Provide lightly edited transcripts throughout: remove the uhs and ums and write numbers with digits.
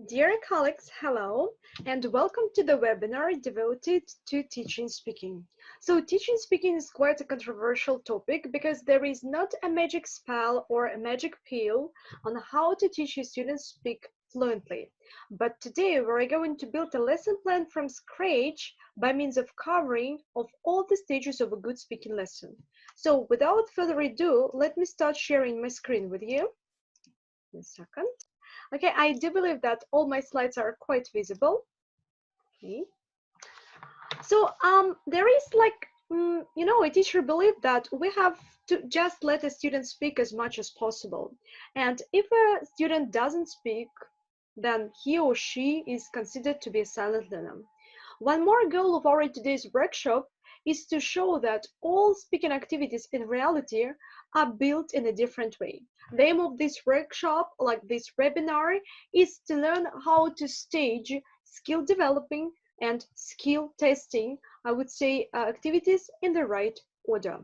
Dear colleagues, hello, and welcome to the webinar devoted to teaching speaking. So teaching speaking is quite a controversial topic because there is not a magic spell or a magic pill on how to teach your students speak fluently. But today we're going to build a lesson plan from scratch by means of covering of all the stages of a good speaking lesson. So without further ado, let me start sharing my screen with you. One second. Okay, I do believe that all my slides are quite visible. Okay. So there is a teacher believe that we have to just let a student speak as much as possible. And if a student doesn't speak, then he or she is considered to be a silent learner. One more goal of our today's workshop is to show that all speaking activities in reality are built in a different way. The aim of this workshop, like this webinar, is to learn how to stage skill developing and skill testing, I would say, activities in the right order.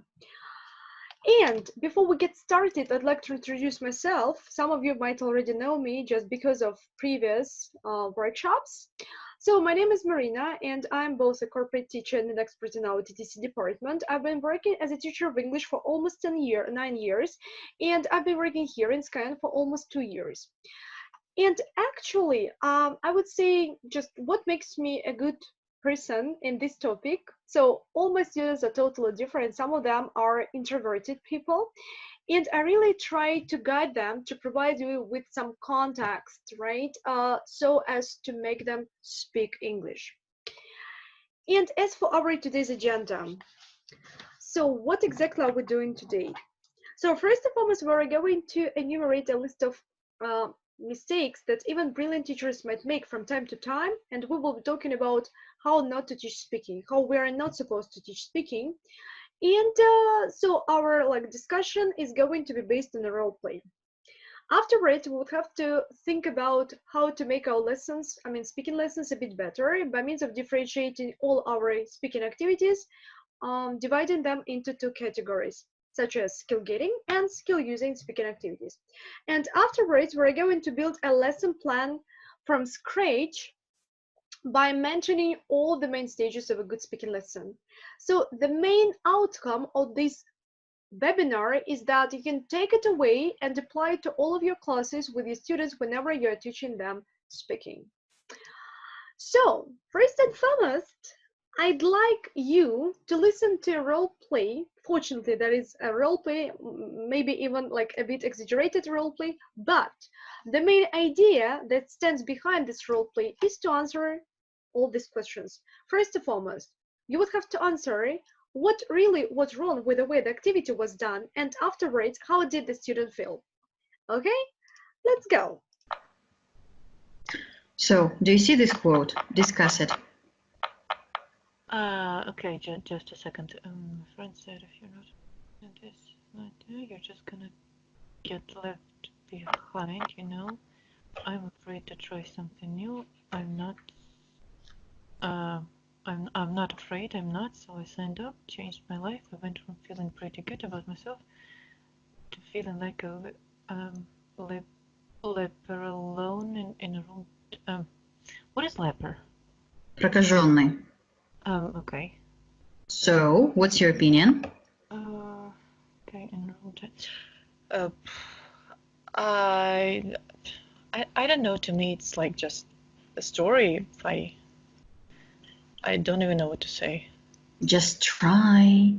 And before we get started, I'd like to introduce myself. Some of you might already know me just because of previous workshops. So my name is Marina, and I'm both a corporate teacher and an expert in our TTC department. I've been working as a teacher of English for almost 9 years, and I've been working here in Skyeng for almost 2 years. And actually, I would say just what makes me a good person in this topic. So all my students are totally different. Some of them are introverted people, and I really try to guide them to provide you with some context, right? So as to make them speak English. And as for our today's agenda, so what exactly are we doing today? So first and foremost, we're going to enumerate a list of mistakes that even brilliant teachers might make from time to time, and we will be talking about how not to teach speaking, how we are not supposed to teach speaking. And so our discussion is going to be based on a role play. Afterwards, we would have to think about how to make our lessons, speaking lessons, a bit better by means of differentiating all our speaking activities, dividing them into two categories, such as skill getting and skill using speaking activities. And afterwards, we're going to build a lesson plan from scratch by mentioning all the main stages of a good speaking lesson. So the main outcome of this webinar is that you can take it away and apply it to all of your classes with your students whenever you're teaching them speaking. So first and foremost, I'd like you to listen to a role play. Fortunately, there is a role play, maybe even like a bit exaggerated role play, but the main idea that stands behind this role play is to answer all these questions. First and foremost, you would have to answer what really was wrong with the way the activity was done, and afterwards, how did the student feel? Okay, let's go. So, do you see this quote? Discuss it. Okay, just a second. My friend said if you're not in this idea, you're just gonna get left behind, you know? I'm afraid to try something new. I'm not afraid, so I signed up, changed my life. I went from feeling pretty good about myself to feeling like a leper alone in a room. What is leper? Прокаженный. Okay. So, what's your opinion? Okay, enrolled. I don't know. To me, it's like just a story. I don't even know what to say. Just try.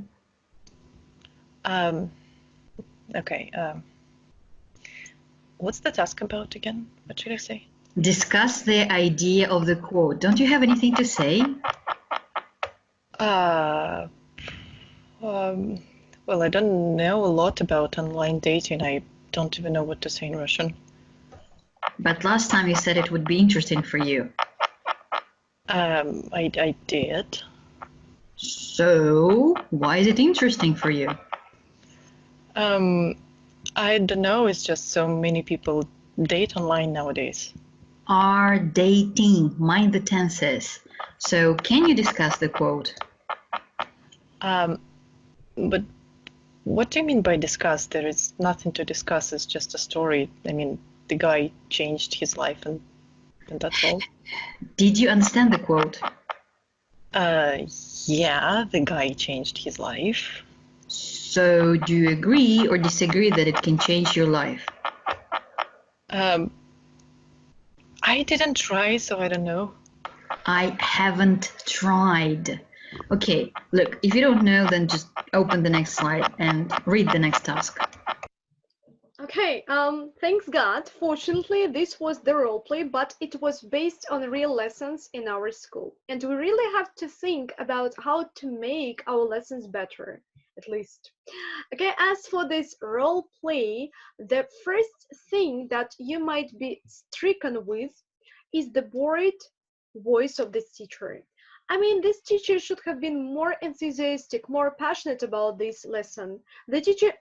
Okay. What's the task about again? What should I say? Discuss the idea of the quote. Don't you have anything to say? Well, I don't know a lot about online dating. I don't even know what to say in Russian. But last time you said it would be interesting for you. I did. So, why is it interesting for you? I don't know. It's just so many people date online nowadays. Are dating. Mind the tenses. So, can you discuss the quote? But what do you mean by discuss? There is nothing to discuss. It's just a story. I mean, the guy changed his life and... and that's all. Did you understand the quote? Yeah, the guy changed his life. So do you agree or disagree that it can change your life? I didn't try, so I don't know. I haven't tried. Okay, look, if you don't know, then just open the next slide and read the next task. Okay, thanks God. Fortunately, this was the role play, but it was based on real lessons in our school. And we really have to think about how to make our lessons better, at least. Okay, as for this role play, the first thing that you might be stricken with is the bored voice of this teacher. I mean, this teacher should have been more enthusiastic, more passionate about this lesson. The teacher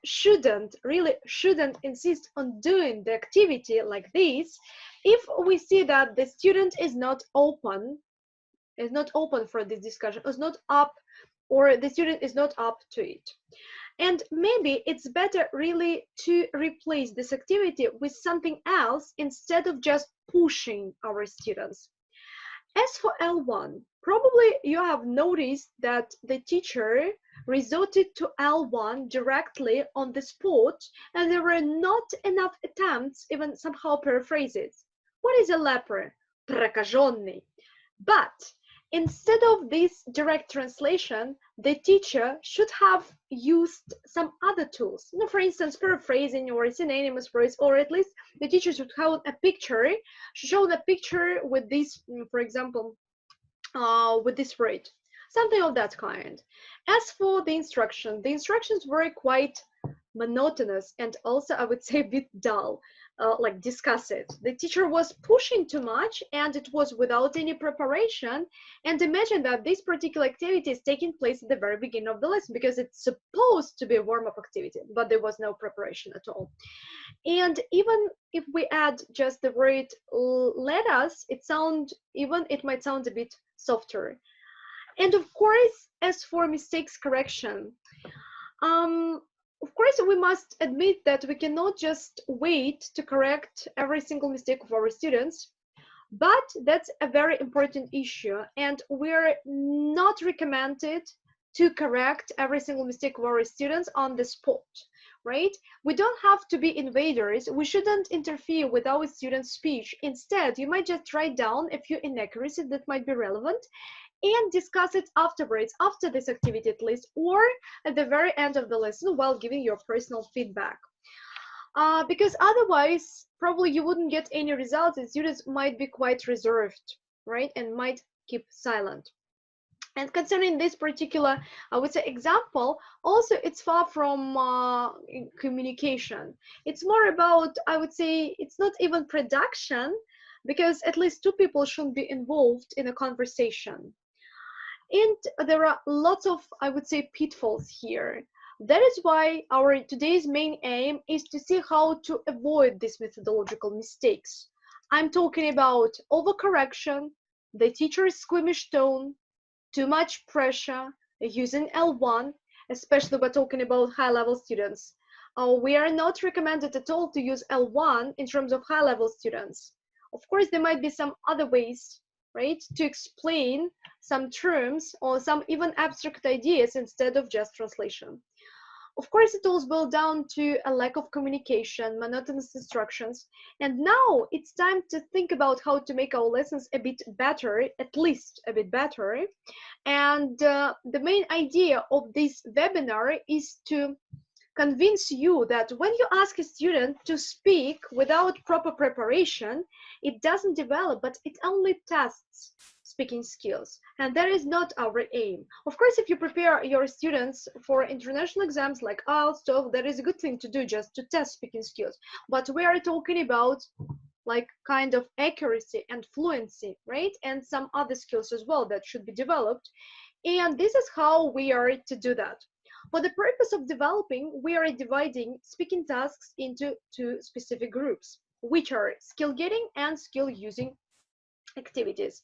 really shouldn't insist on doing the activity like this if we see that the student is not open for this discussion, is not up, or the student is not up to it. And maybe it's better really to replace this activity with something else instead of just pushing our students. As for L1, probably you have noticed that the teacher resorted to L1 directly on the spot, and there were not enough attempts, even somehow paraphrase it. What is a leper? Прокаженный. But instead of this direct translation, the teacher should have used some other tools. You know, for instance, paraphrasing or synonymous words, or at least the teacher should have a picture, with this, for example, with this word, something of that kind. As for the instructions were quite monotonous and also, I would say, a bit dull. Like discuss it. The teacher was pushing too much and it was without any preparation. And imagine that this particular activity is taking place at the very beginning of the lesson because it's supposed to be a warm-up activity, but there was no preparation at all. And even if we add just the word let us, it might sound a bit softer. And of course, as for mistakes correction, of course, we must admit that we cannot just wait to correct every single mistake of our students, but that's a very important issue, and we're not recommended to correct every single mistake of our students on the spot, right? We don't have to be invaders. We shouldn't interfere with our students' speech. Instead, you might just write down a few inaccuracies that might be relevant and discuss it afterwards, after this activity at least, or at the very end of the lesson while giving your personal feedback. Because otherwise, probably you wouldn't get any results and students might be quite reserved, right? And might keep silent. And concerning this particular, I would say, example, also it's far from communication. It's more about, I would say, it's not even production, because at least two people shouldn't be involved in a conversation. And there are lots of, I would say, pitfalls here. That is why our today's main aim is to see how to avoid these methodological mistakes. I'm talking about overcorrection, the teacher's squeamish tone, too much pressure, using L1, especially we're talking about high-level students. We are not recommended at all to use L1 in terms of high-level students. Of course, there might be some other ways, right, to explain some terms or some even abstract ideas instead of just translation. Of course, it all boils down to a lack of communication, monotonous instructions, and now it's time to think about how to make our lessons a bit better, at least a bit better. And the main idea of this webinar is to convince you that when you ask a student to speak without proper preparation, it doesn't develop, but it only tests speaking skills, and that is not our aim. Of course, if you prepare your students for international exams like IELTS, TOEFL, that is a good thing to do, just to test speaking skills. But we are talking about like kind of accuracy and fluency, right? And some other skills as well that should be developed. And this is how we are to do that. For the purpose of developing, we are dividing speaking tasks into two specific groups, which are skill getting and skill using activities.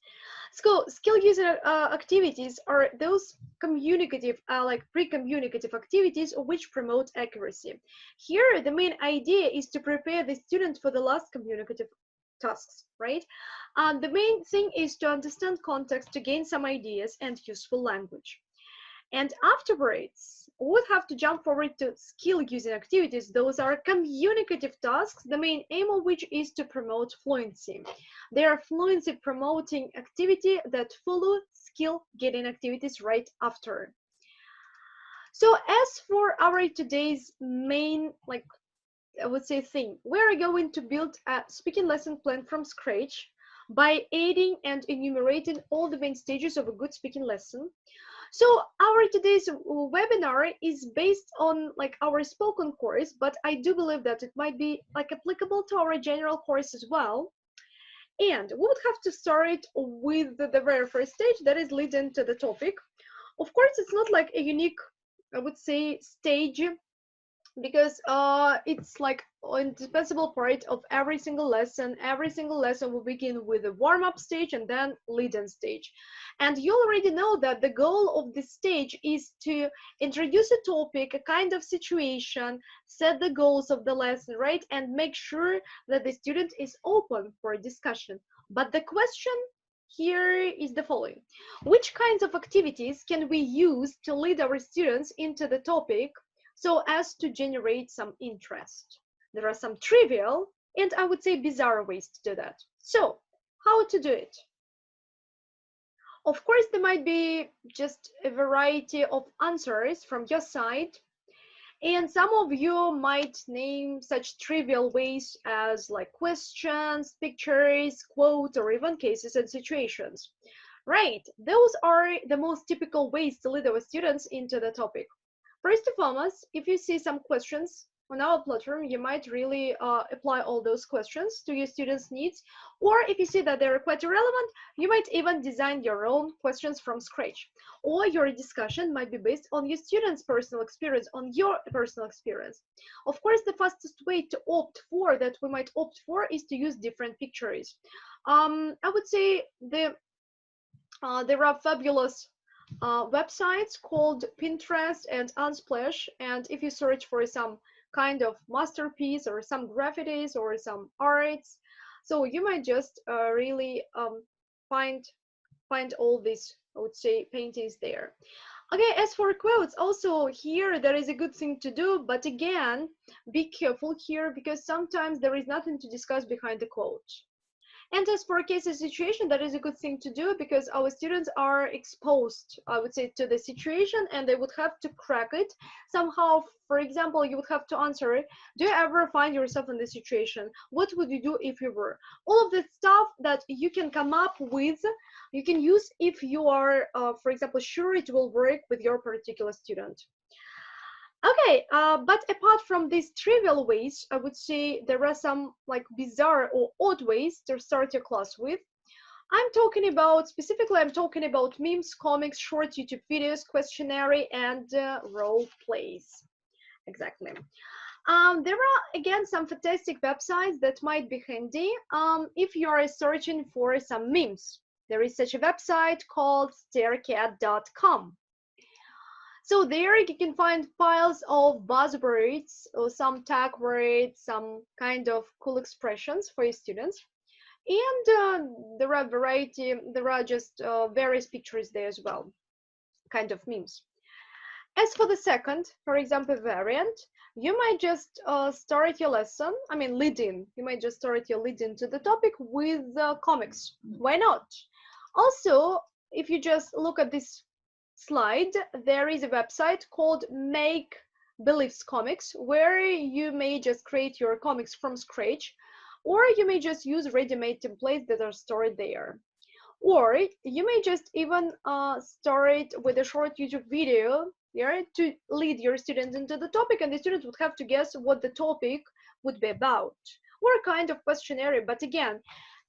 Skill user activities are those communicative, like pre-communicative activities which promote accuracy. Here, the main idea is to prepare the student for the last communicative tasks, right? The main thing is to understand context, to gain some ideas and useful language. And afterwards, we would have to jump forward to skill using activities. Those are communicative tasks, the main aim of which is to promote fluency. They are fluency promoting activity that follow skill getting activities right after. So as for our today's main, like, I would say thing, we are going to build a speaking lesson plan from scratch by aiding and enumerating all the main stages of a good speaking lesson. So our today's webinar is based on like our spoken course, but I do believe that it might be like applicable to our general course as well. And we would have to start with the very first stage, that is leading to the topic. Of course, it's not like a unique, I would say, stage, because it's like an indispensable part of every single lesson. Every single lesson will begin with a warm-up stage and then lead-in stage. And you already know that the goal of this stage is to introduce a topic, a kind of situation, set the goals of the lesson, right? And make sure that the student is open for discussion. But the question here is the following: which kinds of activities can we use to lead our students into the topic so as to generate some interest? There are some trivial and I would say bizarre ways to do that. So how to do it? Of course, there might be just a variety of answers from your side, and some of you might name such trivial ways as like questions, pictures, quotes, or even cases and situations. Right, those are the most typical ways to lead our students into the topic. First and foremost, if you see some questions on our platform, you might really apply all those questions to your students' needs. Or if you see that they're quite irrelevant, you might even design your own questions from scratch. Or your discussion might be based on your students' personal experience, on your personal experience. Of course, the fastest way to opt for that we might opt for is to use different pictures. I would say there are fabulous websites called Pinterest and Unsplash, and if you search for some kind of masterpiece or some graffitis or some arts, so you might just really find all these, I would say, paintings there. Okay, as for quotes, also here there is a good thing to do, but again, be careful here because sometimes there is nothing to discuss behind the quote. And as for a case of situation, that is a good thing to do because our students are exposed, I would say, to the situation and they would have to crack it somehow. For example, you would have to answer, do you ever find yourself in this situation? What would you do if you were? All of the stuff that you can come up with, you can use if you are, for example, sure it will work with your particular student. Okay, but apart from these trivial ways, I would say there are some like bizarre or odd ways to start your class with. I'm talking about memes, comics, short YouTube videos, questionnaire, and role plays. Exactly. There are again some fantastic websites that might be handy if you are searching for some memes. There is such a website called starecat.com. So there you can find piles of buzzwords or some tag words, some kind of cool expressions for your students. And there are just various pictures there as well, kind of memes. As for the second, for example, variant, you might just start your lesson, you might just start your lead-in to the topic with comics. Why not? Also, if you just look at this slide, there is a website called Make Beliefs Comics where you may just create your comics from scratch, or you may just use ready-made templates that are stored there. Or you may just even start with a short YouTube video to lead your students into the topic, and the students would have to guess what the topic would be about, or a kind of questionnaire. But again,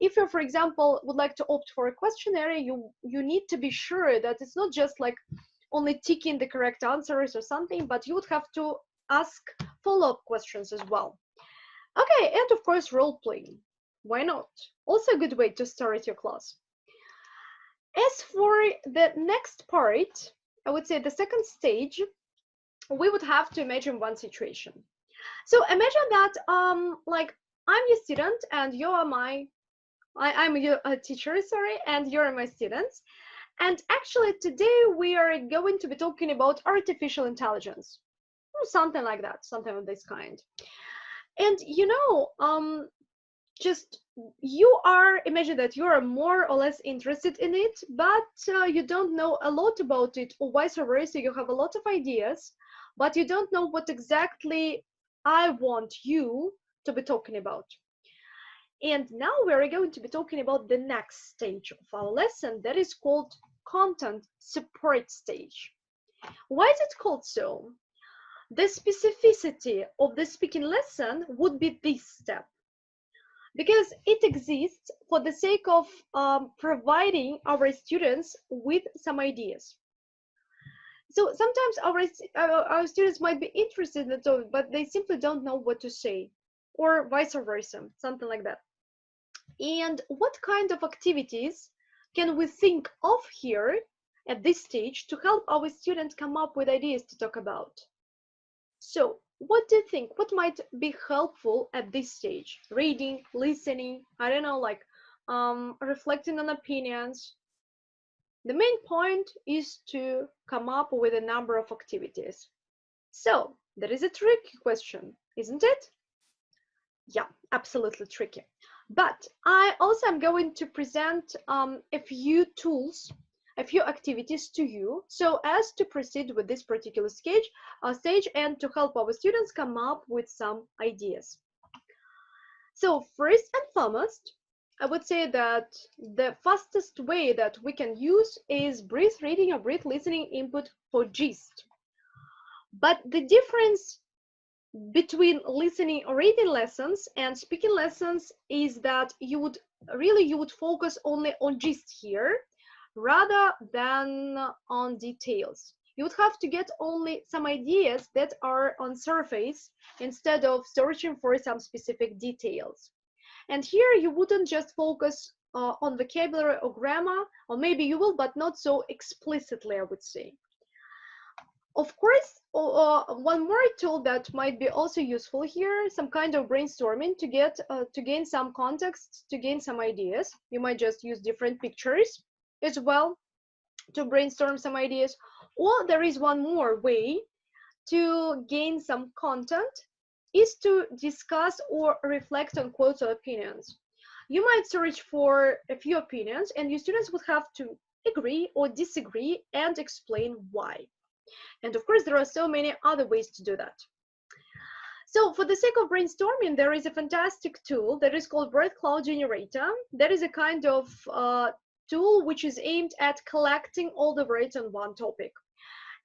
if you, for example, would like to opt for a questionnaire, you need to be sure that it's not just like only ticking the correct answers or something, but you would have to ask follow-up questions as well. Okay, and of course, role playing. Why not? Also a good way to start your class. As for the next part, I would say the second stage, we would have to imagine one situation. So imagine that like I'm your student and you are my I'm your teacher, sorry, and you're my students. And actually, today we are going to be talking about artificial intelligence, or something like that, something of this kind. And just you are imagine that you are more or less interested in it, but you don't know a lot about it, or vice versa. You have a lot of ideas, but you don't know what exactly I want you to be talking about. And now we're going to be talking about the next stage of our lesson, that is called content support stage. Why is it called so? The specificity of the speaking lesson would be this step, because it exists for the sake of providing our students with some ideas. So sometimes our students might be interested in the topic, but they simply don't know what to say, or vice versa, something like that. And what kind of activities can we think of here at this stage to help our students come up with ideas to talk about? So what do you think? What might be helpful at this stage? Reading, listening, I don't know, like reflecting on opinions. The main point is to come up with a number of activities. So that is a tricky question, isn't it? Yeah, absolutely tricky. But I also am going to present a few tools, a few activities to you, so as to proceed with this particular stage and to help our students come up with some ideas. So first and foremost, I would say that the fastest way that we can use is breath reading or breath listening input for GIST. But the difference between listening or reading lessons and speaking lessons is that you would focus only on gist here rather than on details. You would have to get only some ideas that are on surface instead of searching for some specific details. And here you wouldn't just focus on vocabulary or grammar, or maybe you will, but not so explicitly, I would say. Of course, one more tool that might be also useful here, some kind of brainstorming to gain some context, to gain some ideas. You might just use different pictures as well to brainstorm some ideas. Or there is one more way to gain some content, is to discuss or reflect on quotes or opinions. You might search for a few opinions, and your students would have to agree or disagree and explain why. And of course, there are so many other ways to do that. So for the sake of brainstorming, there is a fantastic tool that is called Word Cloud Generator. That is a kind of tool which is aimed at collecting all the words on one topic.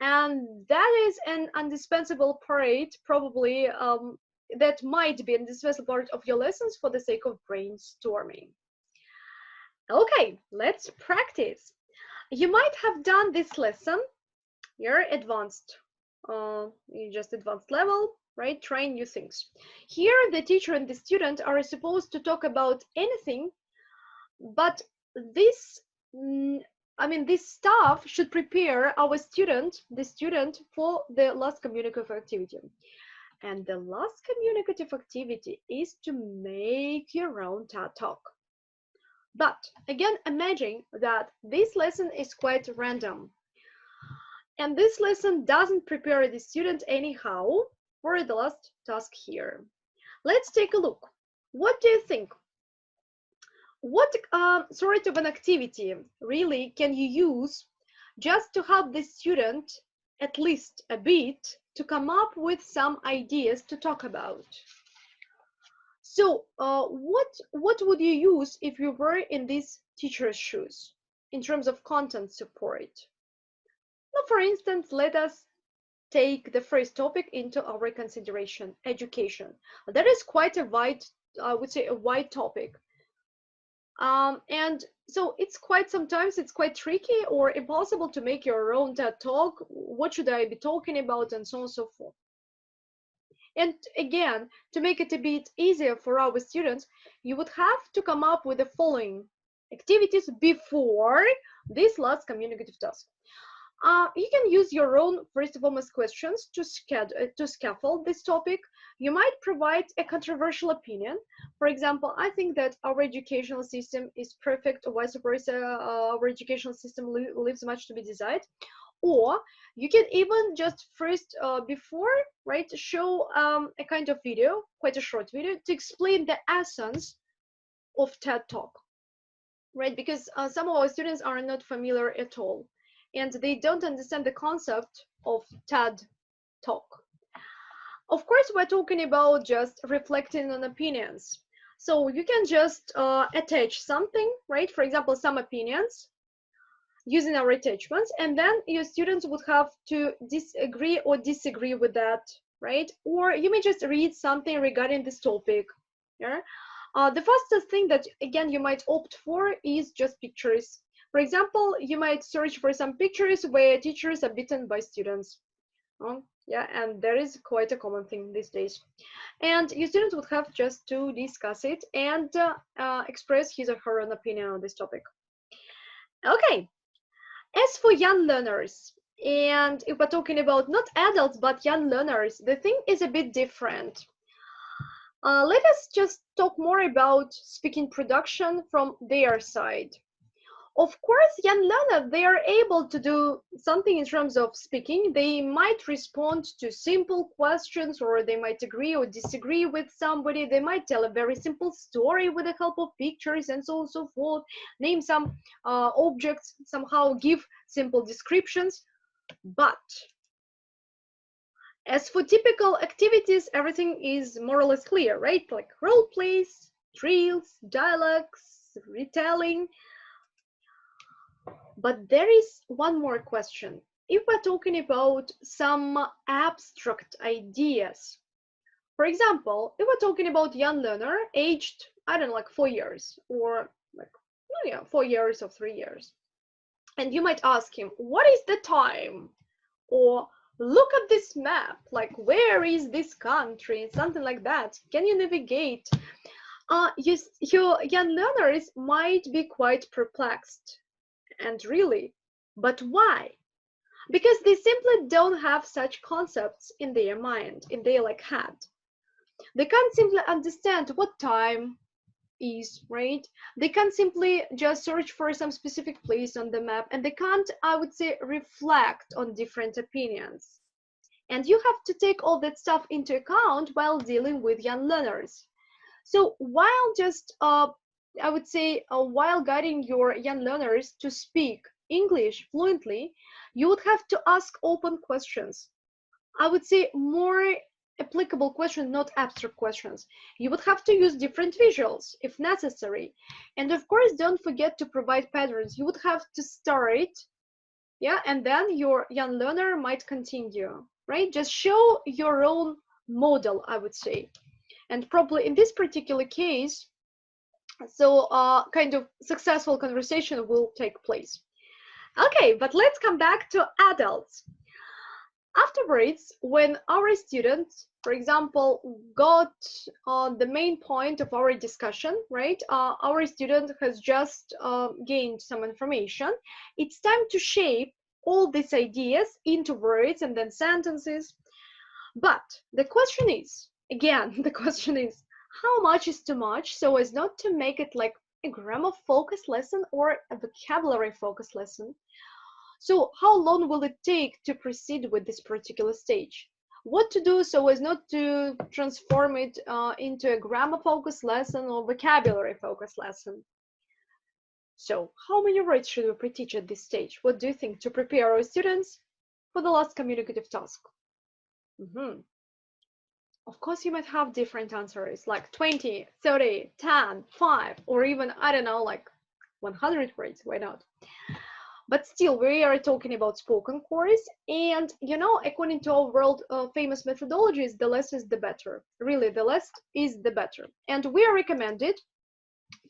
And that is an indispensable part, probably, that might be an indispensable part of your lessons for the sake of brainstorming. Okay, let's practice. You might have done this lesson. You're advanced, you just advanced level, right? Trying new things. Here, the teacher and the student are supposed to talk about anything, but this, this stuff should prepare our the student for the last communicative activity. And the last communicative activity is to make your own TED Talk. But again, imagine that this lesson is quite random. And this lesson doesn't prepare the student anyhow for the last task here. Let's take a look. What do you think? What sort of an activity really can you use just to help the student, at least a bit, to come up with some ideas to talk about? So what would you use if you were in this teacher's shoes in terms of content support? Now, for instance, let us take the first topic into our consideration, education. That is quite a wide, I would say, a wide topic. And so sometimes it's quite tricky or impossible to make your own TED Talk. What should I be talking about, and so on and so forth. And again, to make it a bit easier for our students, you would have to come up with the following activities before this last communicative task. You can use your own first and foremost questions to scaffold this topic. You might provide a controversial opinion. For example, I think that our educational system is perfect, or vice versa, our educational system leaves much to be desired. Or you can even just first, before, right, show a kind of video, quite a short video, to explain the essence of TED Talk, right? Because some of our students are not familiar at all, and they don't understand the concept of TED Talk. Of course, we're talking about just reflecting on opinions. So you can just attach something, right? For example, some opinions using our attachments, and then your students would have to disagree or disagree with that, right? Or you may just read something regarding this topic. Yeah. The fastest thing that, again, you might opt for is just pictures. For example, you might search for some pictures where teachers are beaten by students. Yeah, and that is quite a common thing these days. And your students would have just to discuss it and express his or her own opinion on this topic. Okay, as for young learners, and if we're talking about not adults but young learners, the thing is a bit different. Let us just talk more about speaking production from their side. Of course, young learners, they are able to do something in terms of speaking. They might respond to simple questions, or they might agree or disagree with somebody. They might tell a very simple story with the help of pictures and so on and so forth, name some objects, somehow give simple descriptions. But as for typical activities, everything is more or less clear, right? Like role plays, drills, dialogues, retelling. But there is one more question. If we're talking about some abstract ideas, for example, if we're talking about young learner aged, I don't know, like 4 years, or like, oh yeah, 4 years or 3 years, and you might ask him, what is the time? Or look at this map, like where is this country? Something like that. Can you navigate? Your young learners might be quite perplexed. And really, but why? Because they simply don't have such concepts in their mind, in their head. They can't simply understand what time is, right? They can't simply just search for some specific place on the map, and they can't, I would say, reflect on different opinions. And you have to take all that stuff into account while dealing with young learners. So while just I would say while guiding your young learners to speak English fluently, you would have to ask open questions. I would say more applicable questions, not abstract questions. You would have to use different visuals if necessary. And of course, don't forget to provide patterns. You would have to start, yeah, and then your young learner might continue, right? Just show your own model, I would say. And probably in this particular case, so kind of successful conversation will take place. Okay, but let's come back to adults. Afterwards, when our students, for example, got on the main point of our discussion, right? Our student has just gained some information. It's time to shape all these ideas into words and then sentences. But the question is, again, the question is, how much is too much so as not to make it like a grammar focused lesson or a vocabulary focused lesson? So how long will it take to proceed with this particular stage? What to do so as not to transform it into a grammar focused lesson or vocabulary focused lesson? So how many words should we pre-teach at this stage? What do you think to prepare our students for the last communicative task? Of course, you might have different answers, like 20, 30, 10, 5, or even, I don't know, like 100 words, why not? But still, we are talking about spoken course, and you know, according to our world famous methodologies, the less is the better. Really, the less is the better. And we are recommended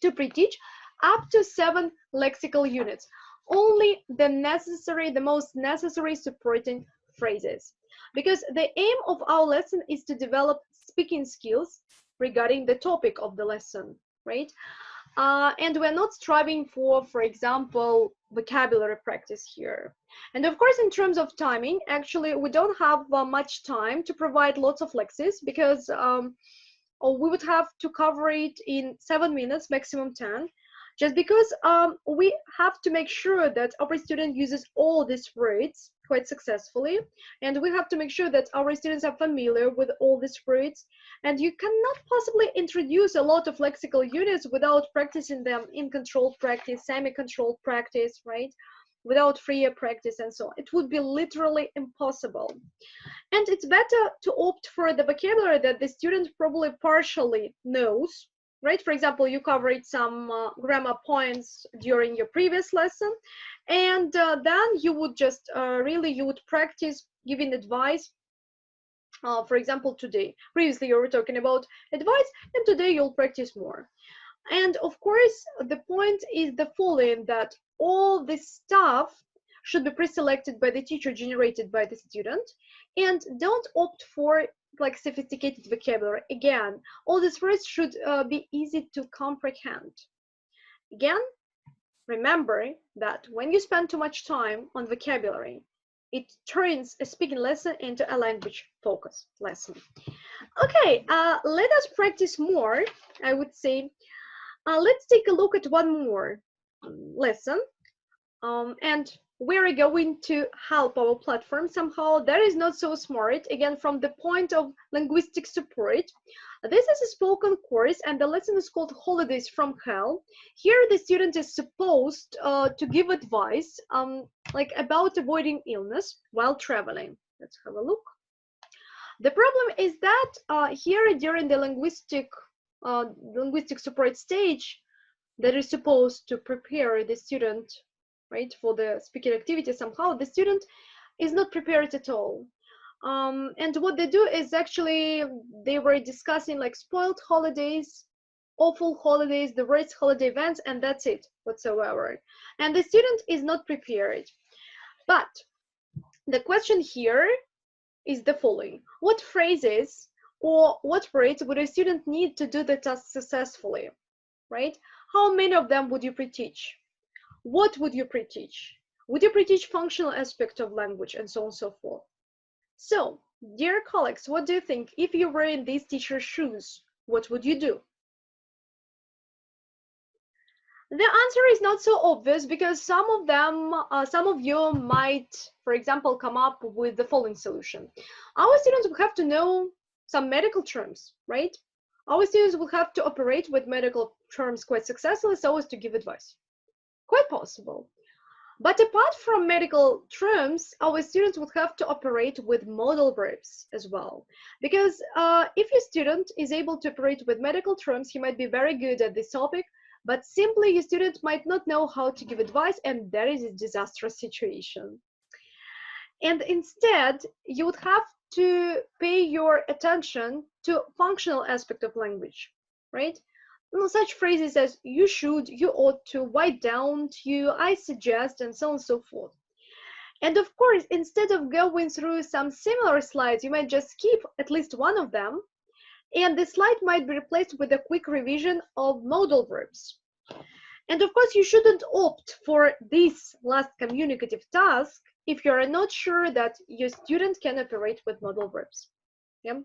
to pre-teach up to 7 lexical units, only the most necessary supporting phrases. Because the aim of our lesson is to develop speaking skills regarding the topic of the lesson, right? And we're not striving for example, vocabulary practice here. And of course, in terms of timing, actually, we don't have much time to provide lots of lexes because we would have to cover it in 7 minutes, maximum 10, just because we have to make sure that our student uses all these words quite successfully, and we have to make sure that our students are familiar with all these words, and you cannot possibly introduce a lot of lexical units without practicing them in controlled practice, semi-controlled practice, right? Without freer practice and so on. It would be literally impossible. And it's better to opt for the vocabulary that the student probably partially knows, right? For example, you covered some grammar points during your previous lesson, and then you would just you would practice giving advice. For example, today, previously you were talking about advice, and today you'll practice more. And of course, the point is the following, that all this stuff should be pre-selected by the teacher, generated by the student, and don't opt for like sophisticated vocabulary. Again, all these words should be easy to comprehend. Again, remember that when you spend too much time on vocabulary, it turns a speaking lesson into a language focus lesson. Okay, let us practice more, I would say. Let's take a look at one more lesson, and we're going to help our platform somehow that is not so smart, again, from the point of linguistic support. This is a spoken course, and the lesson is called Holidays from Hell. Here the student is supposed to give advice like about avoiding illness while traveling. Let's have a look. The problem is that here during the linguistic support stage that is supposed to prepare the student, right, for the speaking activity, somehow the student is not prepared at all. And what they do is actually they were discussing like spoiled holidays, awful holidays, the worst holiday events, and that's it whatsoever. And the student is not prepared. But the question here is the following: what phrases or what words would a student need to do the task successfully, right? How many of them would you pre-teach? What would you pre-teach? Would you pre-teach functional aspect of language and so on and so forth? So, dear colleagues, what do you think? If you were in these teachers' shoes, what would you do? The answer is not so obvious because some of you might, for example, come up with the following solution. Our students will have to know some medical terms, right? Our students will have to operate with medical terms quite successfully so as to give advice. Quite possible. But apart from medical terms, our students would have to operate with modal verbs as well. Because if your student is able to operate with medical terms, he might be very good at this topic, but simply your student might not know how to give advice, and that is a disastrous situation. And instead, you would have to pay your attention to functional aspect of language, right? Such phrases as you should, you ought to, why don't you, I suggest, and so on and so forth. And of course, instead of going through some similar slides, you might just skip at least one of them, and the slide might be replaced with a quick revision of modal verbs. And of course, you shouldn't opt for this last communicative task if you are not sure that your student can operate with modal verbs. Yeah.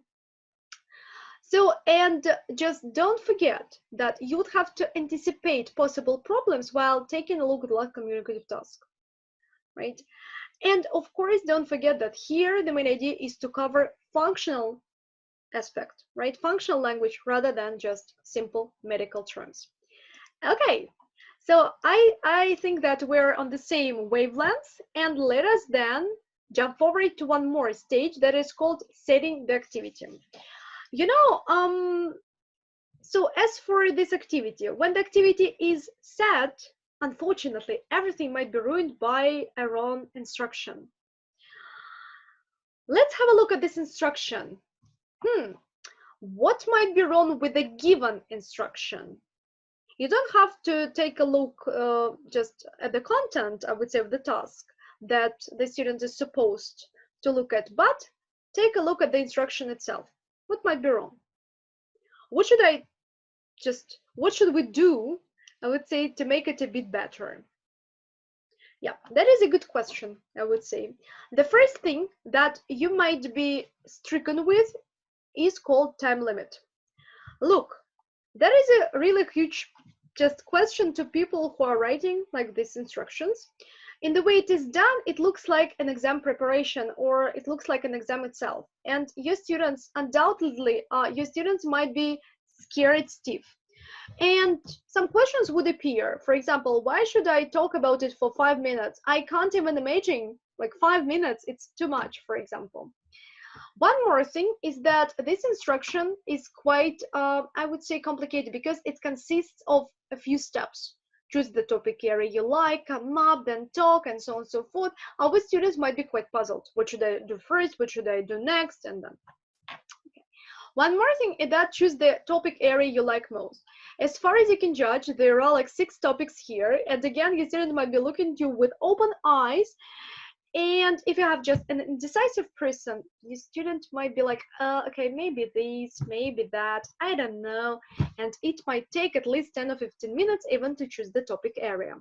So, and just don't forget that you would have to anticipate possible problems while taking a look at the last communicative task, right? And of course, don't forget that here the main idea is to cover functional aspect, right? Functional language rather than just simple medical terms. Okay, so I think that we're on the same wavelength, and let us then jump forward to one more stage that is called setting the activity. You know, so as for this activity, when the activity is set, unfortunately, everything might be ruined by a wrong instruction. Let's have a look at this instruction. What might be wrong with a given instruction? You don't have to take a look just at the content, I would say, of the task that the student is supposed to look at, but take a look at the instruction itself. What might be wrong? What should we do, I would say, to make it a bit better? Yeah, that is a good question, I would say. The first thing that you might be stricken with is called time limit. Look, that is a really huge just question to people who are writing like these instructions. In the way it is done, it looks like an exam preparation, or it looks like an exam itself. And your students, undoubtedly, your students might be scared stiff. And some questions would appear. For example, why should I talk about it for 5 minutes? I can't even imagine, like 5 minutes, it's too much, for example. One more thing is that this instruction is quite, I would say, complicated because it consists of a few steps. Choose the topic area you like, come up, then talk, and so on and so forth. Our students might be quite puzzled. What should I do first? What should I do next? And then. One more thing is that choose the topic area you like most. As far as you can judge, there are like 6 topics here. And again, your student might be looking at you with open eyes. And if you have just an indecisive person, your student might be like, okay, maybe this, maybe that, I don't know. And it might take at least 10 or 15 minutes even to choose the topic area.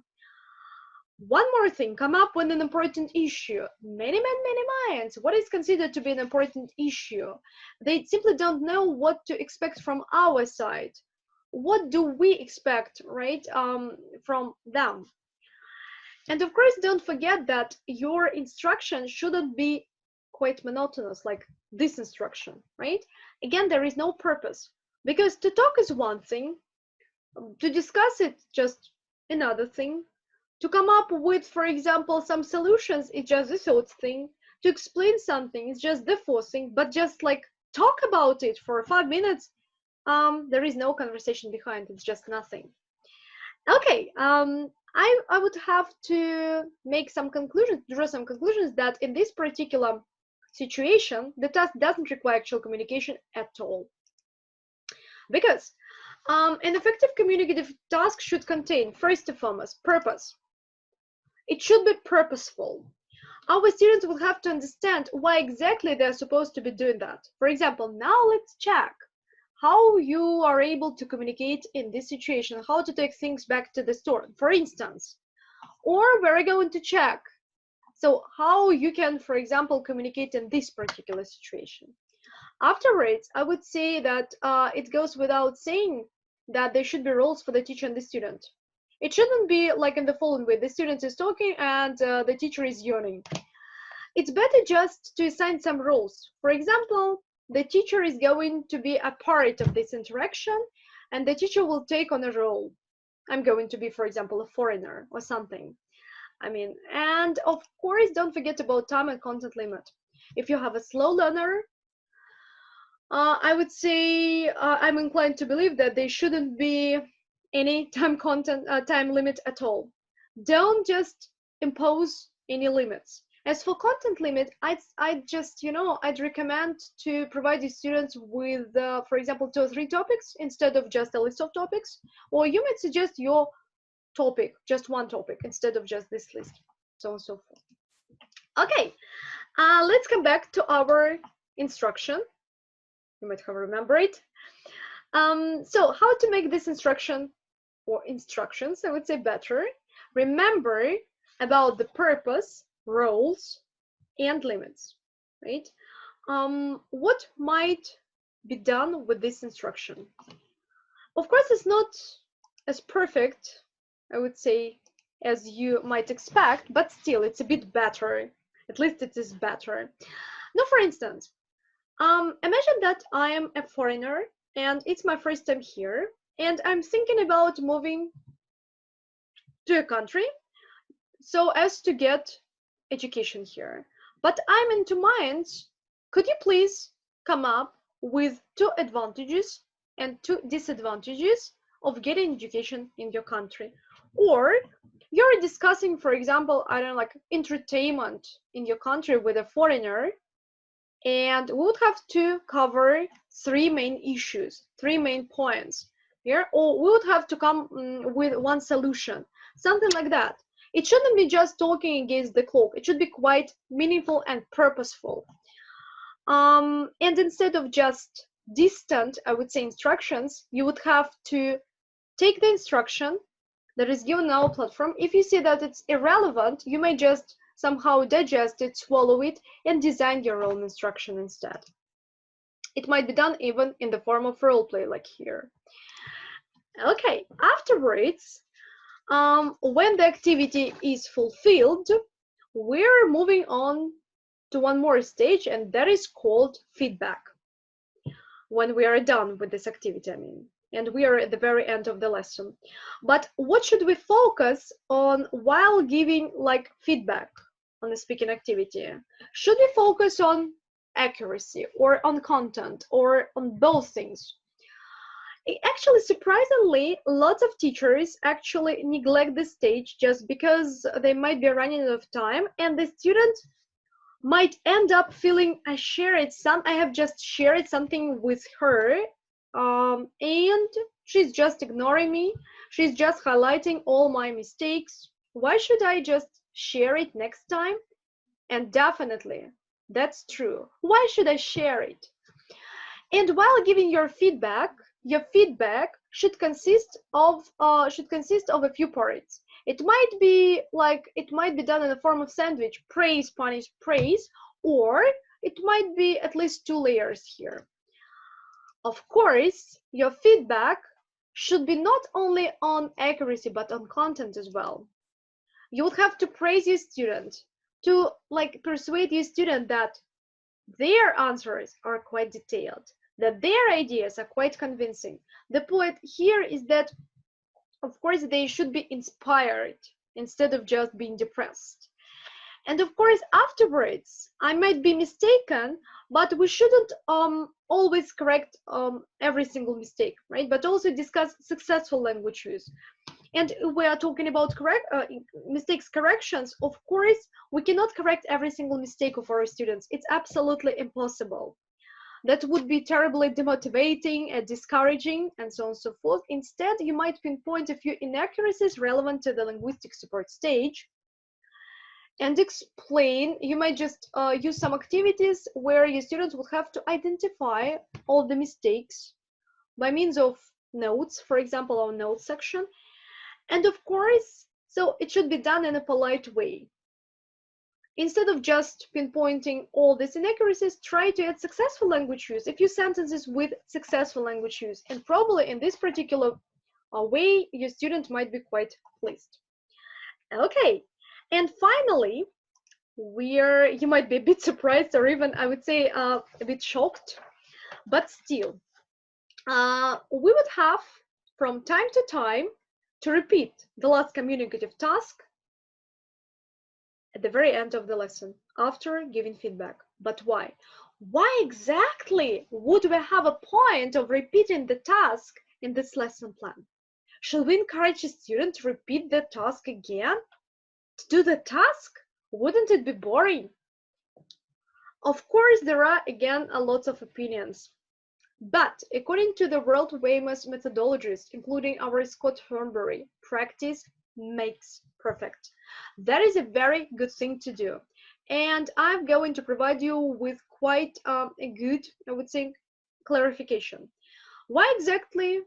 One more thing, come up with an important issue. Many minds. What is considered to be an important issue? They simply don't know what to expect from our side. What do we expect, right, from them? And of course, don't forget that your instruction shouldn't be quite monotonous, like this instruction, right? Again, there is no purpose, because to talk is one thing, to discuss it just another thing. To come up with, for example, some solutions is just the third thing. To explain something is just the fourth thing. But just like talk about it for 5 minutes, there is no conversation behind. It's just nothing. Okay, I would have to make some conclusions, draw some conclusions that in this particular situation, the task doesn't require actual communication at all. Because an effective communicative task should contain, first and foremost, purpose. It should be purposeful. Our students will have to understand why exactly they're supposed to be doing that. For example, now let's check how you are able to communicate in this situation, how to take things back to the store, for instance. Or we're going to check, so how you can, for example, communicate in this particular situation. Afterwards, I would say that it goes without saying that there should be roles for the teacher and the student. It shouldn't be like in the following way: the student is talking and the teacher is yawning. It's better just to assign some roles. For example, the teacher is going to be a part of this interaction, and the teacher will take on a role. I'm going to be, for example, a foreigner or something. I mean, and of course, don't forget about time and content limit. If you have a slow learner, I would say I'm inclined to believe that there shouldn't be any time limit at all. Don't just impose any limits. As for content limit, I'd just, I'd recommend to provide the students with, for example, 2 or 3 topics instead of just a list of topics, or you might suggest your topic, just one topic instead of just this list, so on and so forth. Okay, let's come back to our instruction. You might have remembered it. So how to make this instruction, or instructions, I would say, better? Remember about the purpose, roles, and limits, right? What might be done with this instruction? Of course, it's not as perfect, I would say, as you might expect, but still, it's a bit better. At least it is better. Now, for instance, imagine that I am a foreigner and it's my first time here, and I'm thinking about moving to a country so as to get education here. But I'm in 2 minds. Could you please come up with 2 advantages and 2 disadvantages of getting education in your country? Or you're discussing, for example, I don't know, like entertainment in your country with a foreigner, and we would have to cover 3 main issues, 3 main points here, or we would have to come with 1 solution, something like that. It shouldn't be just talking against the clock. It should be quite meaningful and purposeful. And instead of just distant, I would say, instructions, you would have to take the instruction, that is given on our platform. If you see that it's irrelevant, you may just somehow digest it, swallow it, and design your own instruction instead. It might be done even in the form of role play, like here. Okay, afterwards, when the activity is fulfilled, we're moving on to one more stage, and that is called feedback. When we are done with this activity, I mean, and we are at the very end of the lesson. But what should we focus on while giving like feedback on the speaking activity? Should we focus on accuracy or on content or on both things? Actually, surprisingly, lots of teachers actually neglect this stage just because they might be running out of time, and the student might end up feeling I have just shared something with her, and she's just ignoring me. She's just highlighting all my mistakes. Why should I just share it next time? And definitely, that's true. Why should I share it? And while giving your feedback should consist of a few parts. It might be done in the form of sandwich: praise, punish, praise, or it might be at least 2 layers here. Of course, your feedback should be not only on accuracy but on content as well. You would have to praise your student, to persuade your student that their answers are quite detailed, that their ideas are quite convincing. The point here is that, of course, they should be inspired instead of just being depressed. And of course, afterwards, I might be mistaken, but we shouldn't always correct every single mistake, right? But also discuss successful language use. And we are talking about mistakes corrections. Of course, we cannot correct every single mistake of our students. It's absolutely impossible. That would be terribly demotivating and discouraging, and so on and so forth. Instead, you might pinpoint a few inaccuracies relevant to the linguistic support stage and explain. You might just use some activities where your students will have to identify all the mistakes by means of notes, for example, our notes section. And of course, so it should be done in a polite way. Instead of just pinpointing all these inaccuracies, try to add successful language use, a few sentences with successful language use. And probably in this particular way, your student might be quite pleased. Okay, and finally, you might be a bit surprised, or even I would say a bit shocked, but still, we would have from time to time to repeat the last communicative task at the very end of the lesson after giving feedback. But why? Why exactly would we have a point of repeating the task in this lesson plan? Should we encourage a student to repeat the task again? To do the task? Wouldn't it be boring? Of course, there are again a lot of opinions. But according to the world famous methodologists, including our Scott Thornbury, practice makes perfect. That is a very good thing to do. And I'm going to provide you with quite a good, I would say, clarification. Why exactly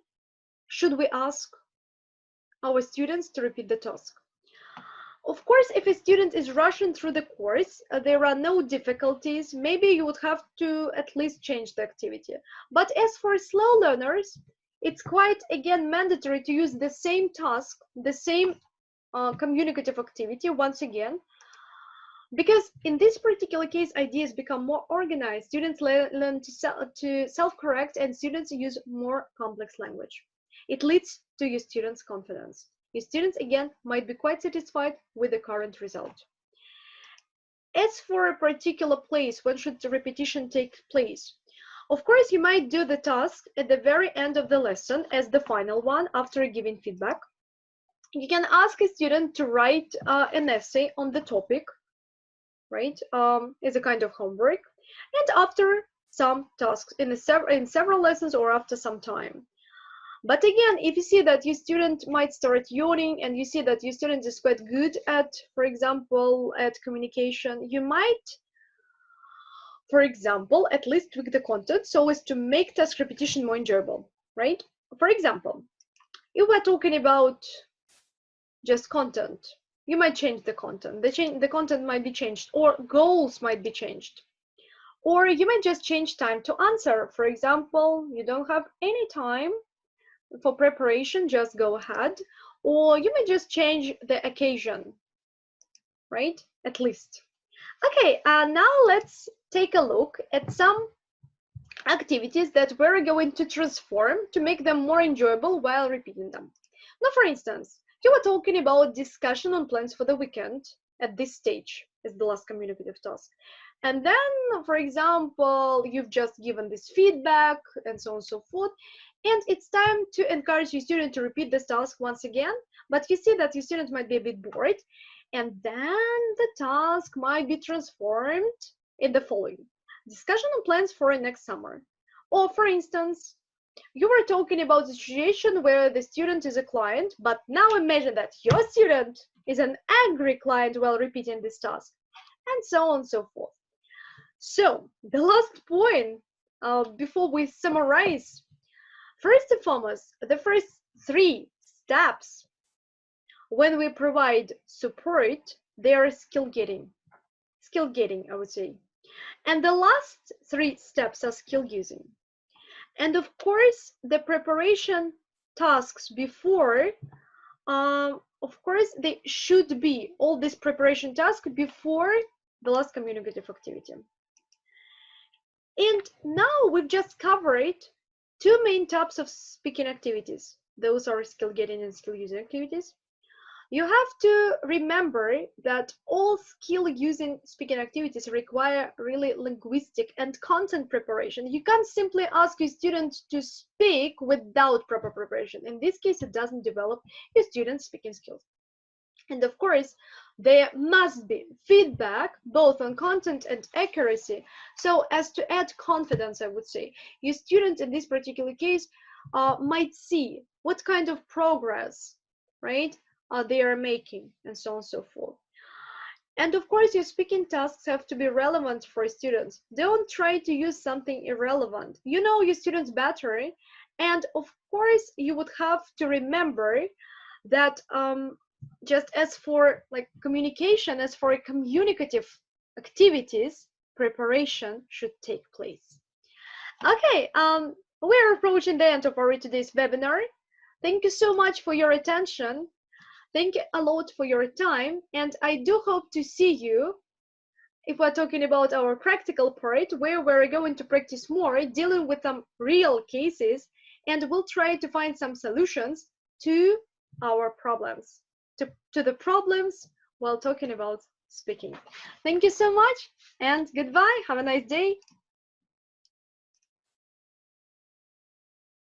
should we ask our students to repeat the task? Of course, if a student is rushing through the course, there are no difficulties. Maybe you would have to at least change the activity. But as for slow learners, it's quite, again, mandatory to use the same task, the same communicative activity once again, because in this particular case, ideas become more organized. Students learn to self-correct, and students use more complex language. It leads to your students' confidence. Your students, again, might be quite satisfied with the current result. As for a particular place, when should the repetition take place? Of course, you might do the task at the very end of the lesson as the final one after giving feedback. You can ask a student to write an essay on the topic, right, as a kind of homework, and after some tasks in several lessons or after some time. But again, if you see that your student might start yawning and you see that your student is quite good at, for example, at communication, you might, for example, at least tweak the content so as to make task repetition more enjoyable, right? For example, if we're talking about just content. You might change the content. The content might be changed, or goals might be changed. Or you might just change time to answer. For example, you don't have any time for preparation, just go ahead. Or you may just change the occasion, right? At least. Okay, now let's take a look at some activities that we're going to transform to make them more enjoyable while repeating them. Now, for instance, you were talking about discussion on plans for the weekend at this stage as the last communicative task. And then, for example, you've just given this feedback and so on and so forth. And it's time to encourage your student to repeat this task once again. But you see that your student might be a bit bored. And then the task might be transformed in the following. Discussion on plans for next summer. Or for instance, you were talking about a situation where the student is a client, but now imagine that your student is an angry client while repeating this task, and so on and so forth. So the last point, before we summarize, first and foremost, the first 3 steps when we provide support, they are skill getting, I would say. And the last 3 steps are skill using. And of course, the preparation tasks before, of course, they should be all this preparation task before the last communicative activity. And now we've just covered 2 main types of speaking activities. Those are skill getting and skill using activities. You have to remember that all skill using speaking activities require really linguistic and content preparation. You can't simply ask your student to speak without proper preparation. In this case, it doesn't develop your student's speaking skills. And of course, there must be feedback both on content and accuracy, so as to add confidence, I would say. Your student in this particular case might see what kind of progress, right, they are making, and so on and so forth. And of course, your speaking tasks have to be relevant for students. Don't try to use something irrelevant. You know your students better, and of course, you would have to remember that just as for like communication, as for communicative activities, preparation should take place. Okay, we're approaching the end of our today's webinar. Thank you so much for your attention. Thank you a lot for your time, and I do hope to see you if we're talking about our practical part, where we're going to practice more dealing with some real cases, and we'll try to find some solutions to our problems, to the problems while talking about speaking. Thank you so much, and goodbye. Have a nice day.